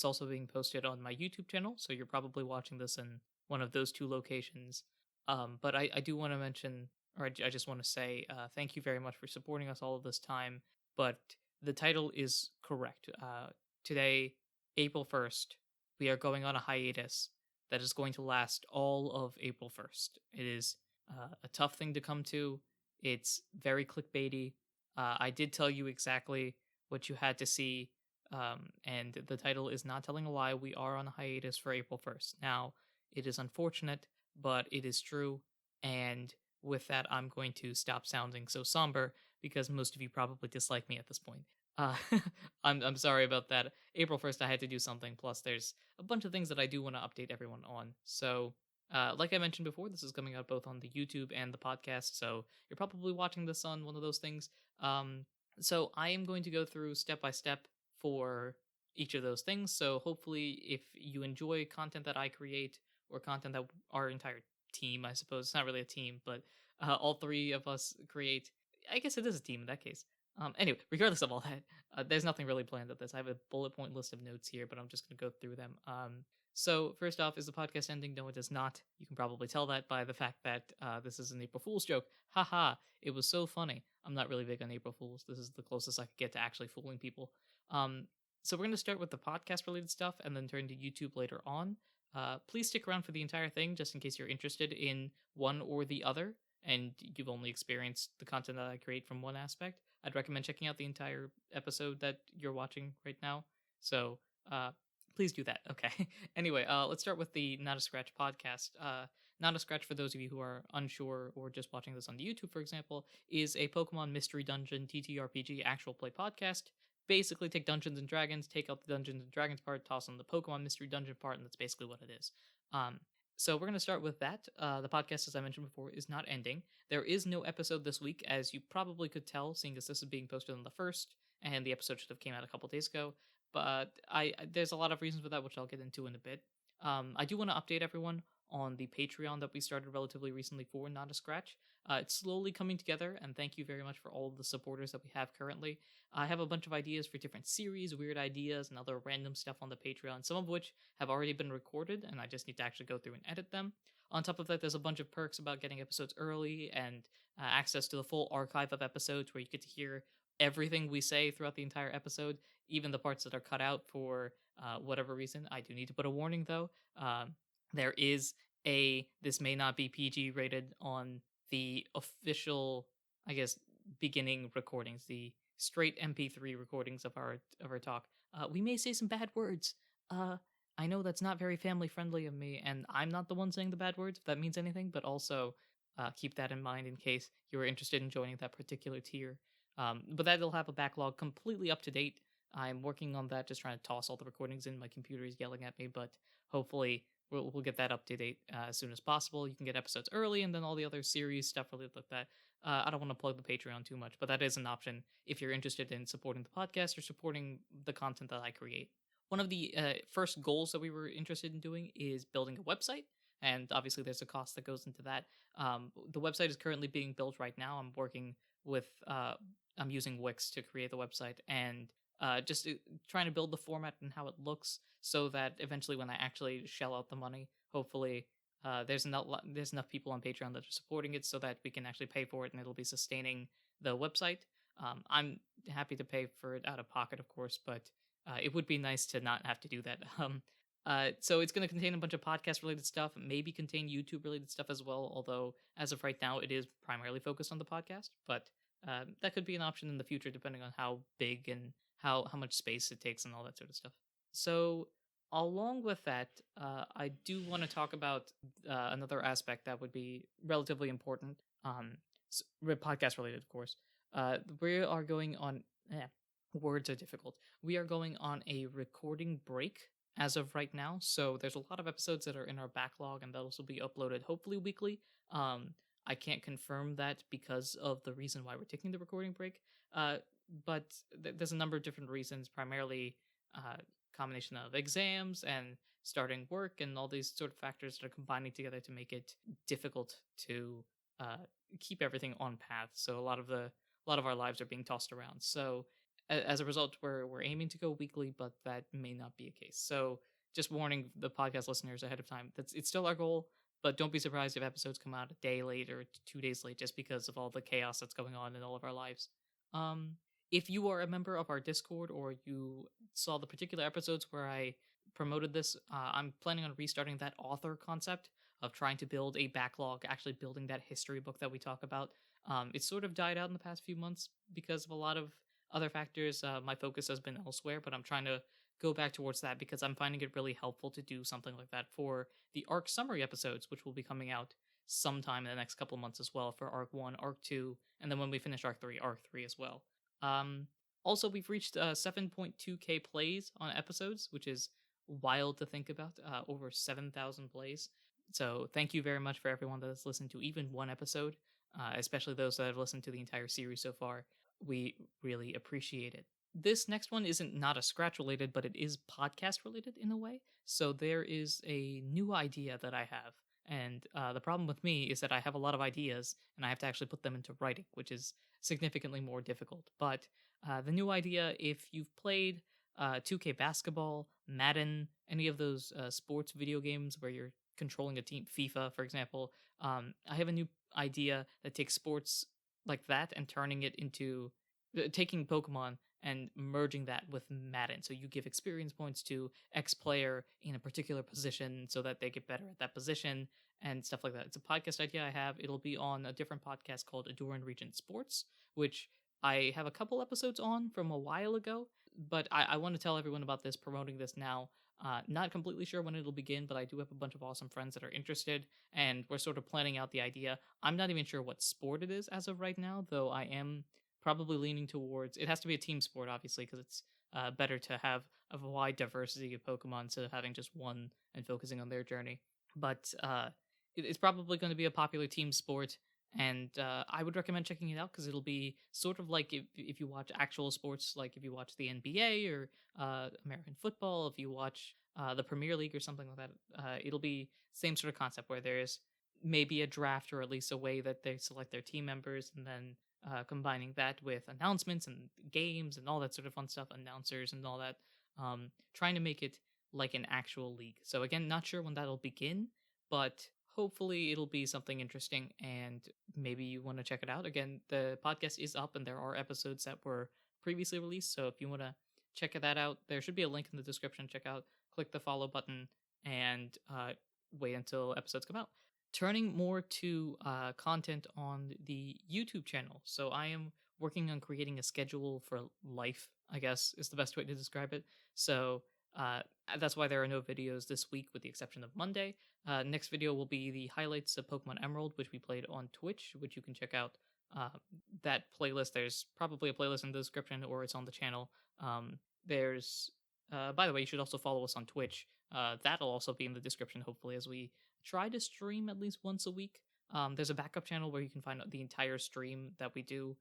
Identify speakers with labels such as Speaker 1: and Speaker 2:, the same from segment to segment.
Speaker 1: it's also being posted on my YouTube channel, so you're probably watching this in one of those two locations. But I do want to mention, or I just want to say, thank you very much for supporting us all of this time. But the title is correct. Today, April 1st, we are going on a hiatus that is going to last all of April 1st. It is a tough thing to come to. It's very clickbaity. I did tell you exactly what you had to see, and the title is not telling a lie. We are on a hiatus for April 1st. Now, it is unfortunate, but it is true. And with that, I'm going to stop sounding so somber because most of you probably dislike me at this point. Uh, I'm sorry about that. April 1st, I had to do something. Plus, there's a bunch of things that I do want to update everyone on. So, like I mentioned before, this is coming out both on the YouTube and the podcast. So, you're probably watching this on one of those things. So, I am going to go through step by step for each of those things. So, hopefully, if you enjoy content that I create or content that our entire team, I suppose, it's not really a team, but all three of us create, I guess it is a team in that case. Anyway, regardless of all that, there's nothing really planned with this. I have a bullet point list of notes here, but I'm just going to go through them. So, first off, is the podcast ending? No, it is not. You can probably tell that by the fact that this is an April Fool's joke. Haha, it was so funny. I'm not really big on April Fools. This is the closest I could get to actually fooling people. Um, so, we're going to start with the podcast related stuff and then turn to YouTube later on. Please stick around for the entire thing just in case you're interested in one or the other and you've only experienced the content that I create from one aspect. I'd recommend checking out the entire episode that you're watching right now. So, please do that. Okay. Anyway, let's start with the Not a Scratch podcast. Not a Scratch, for those of you who are unsure or just watching this on the YouTube, for example, is a Pokemon Mystery Dungeon TTRPG actual play podcast. Basically, take Dungeons and Dragons, take out the Dungeons and Dragons part, toss on the Pokemon Mystery Dungeon part, and that's basically what it is. So we're going to start with that. The podcast, as I mentioned before, is not ending. There is no episode this week, as you probably could tell, seeing as this is being posted on the first, and the episode should have came out a couple days ago. But there's a lot of reasons for that, which I'll get into in a bit. I do want to update everyone on the Patreon that we started relatively recently for Not a Scratch. It's slowly coming together, and thank you very much for all of the supporters that we have currently. I have a bunch of ideas for different series, weird ideas, and other random stuff on the Patreon, some of which have already been recorded, and I just need to actually go through and edit them. On top of that, there's a bunch of perks about getting episodes early and access to the full archive of episodes where you get to hear everything we say throughout the entire episode, even the parts that are cut out for whatever reason. I do need to put a warning though. There is this may not be PG rated on the official, I guess, beginning recordings, the straight MP3 recordings of our talk. We may say some bad words. I know that's not very family friendly of me, and I'm not the one saying the bad words, if that means anything, but also keep that in mind in case you are interested in joining that particular tier. But that'll have a backlog completely up to date. I'm working on that, just trying to toss all the recordings in. My computer is yelling at me, but hopefully we'll get that up to date as soon as possible. You can get episodes early, and then all the other series stuff related like that. I don't want to plug the Patreon too much, but that is an option if you're interested in supporting the podcast or supporting the content that I create. One of the first goals that we were interested in doing is building a website. And obviously, there's a cost that goes into that. The website is currently being built right now. I'm working with I'm using Wix to create the website and just trying to build the format and how it looks so that eventually when I actually shell out the money, hopefully there's enough people on Patreon that are supporting it so that we can actually pay for it and it'll be sustaining the website. I'm happy to pay for it out of pocket, of course, but it would be nice to not have to do that. So it's going to contain a bunch of podcast related stuff, maybe contain YouTube related stuff as well. Although as of right now, it is primarily focused on the podcast. But that could be an option in the future, depending on how big and how much space it takes and all that sort of stuff. So along with that, I do want to talk about another aspect that would be relatively important. Podcast related, of course. We are going on. Words are difficult. We are going on a recording break as of right now. So there's a lot of episodes that are in our backlog and those will be uploaded hopefully weekly. I can't confirm that because of the reason why we're taking the recording break. But there's a number of different reasons, primarily combination of exams and starting work and all these sort of factors that are combining together to make it difficult to keep everything on path. So a lot of our lives are being tossed around. So as a result, we're aiming to go weekly, but that may not be a case. So just warning the podcast listeners ahead of time. That's it's still our goal, but don't be surprised if episodes come out a day late or 2 days late, just because of all the chaos that's going on in all of our lives. Um, if you are a member of our Discord or you saw the particular episodes where I promoted this, I'm planning on restarting that author concept of trying to build a backlog, actually building that history book that we talk about. It's sort of died out in the past few months because of a lot of other factors. My focus has been elsewhere, but I'm trying to go back towards that because I'm finding it really helpful to do something like that for the arc summary episodes, which will be coming out sometime in the next couple of months as well for arc 1, arc 2, and then when we finish arc 3 as well. Um, Also, we've reached 7.2k plays on episodes, which is wild to think about. Over 7,000 plays. So thank you very much for everyone that has listened to even one episode, especially those that have listened to the entire series so far. We really appreciate it. This next one isn't not a scratch related, but it is podcast related in a way. So there is a new idea that I have. And the problem with me is that I have a lot of ideas and I have to actually put them into writing, which is significantly more difficult. But the new idea, if you've played 2K basketball, Madden, any of those sports video games where you're controlling a team, FIFA, for example, I have a new idea that takes sports like that and turning it into taking Pokemon and merging that with Madden. So you give experience points to X player in a particular position so that they get better at that position and stuff like that. It's a podcast idea I have. It'll be on a different podcast called Ahdurin Region Sports, which I have a couple episodes on from a while ago, but I want to tell everyone about this, promoting this now. Not completely sure when it'll begin, but I do have a bunch of awesome friends that are interested, and we're sort of planning out the idea. I'm not even sure what sport it is as of right now, though I am probably leaning towards it has to be a team sport, obviously, because it's better to have a wide diversity of Pokemon instead of having just one and focusing on their journey. But it's probably going to be a popular team sport, and I would recommend checking it out because it'll be sort of like if you watch actual sports, like if you watch the NBA or American football, if you watch the Premier League or something like that, it'll be same sort of concept where there's maybe a draft or at least a way that they select their team members, and then combining that with announcements and games and all that sort of fun stuff, announcers and all that, trying to make it like an actual league. So again, not sure when that'll begin, but hopefully it'll be something interesting and maybe you want to check it out. Again, the podcast is up and there are episodes that were previously released. So if you want to check that out, there should be a link in the description. Check out, click the follow button, and wait until episodes come out. Turning more to content on the YouTube channel. So I am working on creating a schedule for life, I guess is the best way to describe it. So uh, that's why there are no videos this week, with the exception of Monday. Next video will be the highlights of Pokemon Emerald, which we played on Twitch, which you can check out. Uh, that playlist, there's probably a playlist in the description or it's on the channel. There's, by the way, you should also follow us on Twitch. That'll also be in the description, hopefully, as we try to stream at least once a week. There's a backup channel where you can find the entire stream that we do,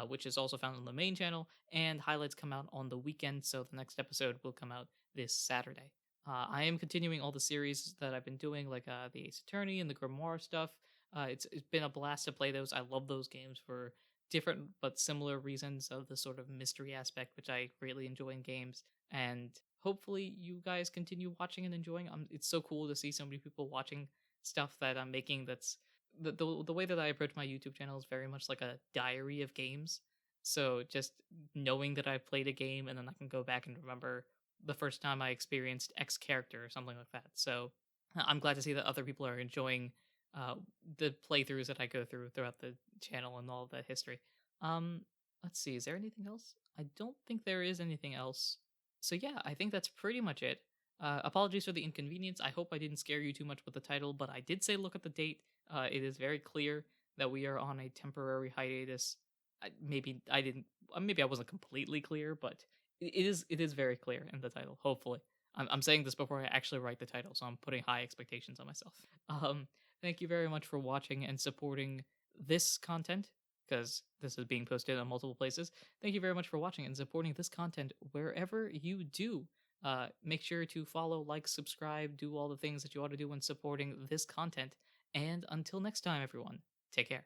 Speaker 1: which is also found on the main channel, and highlights come out on the weekend, so the next episode will come out this Saturday. I am continuing all the series that I've been doing, like the Ace Attorney and the Grimoire stuff. It's been a blast to play those. I love those games for different but similar reasons of the sort of mystery aspect, which I greatly enjoy in games. And hopefully you guys continue watching and enjoying. It's so cool to see so many people watching stuff that I'm making. That's the way that I approach my YouTube channel is very much like a diary of games. So just knowing that I played a game and then I can go back and remember the first time I experienced X character or something like that. So I'm glad to see that other people are enjoying uh, the playthroughs that I go through throughout the channel and all the history. Um, let's see, is there anything else? I don't think there is anything else. So yeah, I think that's pretty much it. Apologies for the inconvenience. I hope I didn't scare you too much with the title, but I did say look at the date. It is very clear that we are on a temporary hiatus. Maybe I didn't. Maybe I wasn't completely clear, but it is very clear in the title. Hopefully, I'm saying this before I actually write the title, so I'm putting high expectations on myself. Um, Thank you very much for watching and supporting this content, because this is being posted on multiple places. Thank you very much for watching and supporting this content wherever you do. Make sure to follow, like, subscribe, do all the things that you ought to do when supporting this content. And until next time, everyone, take care.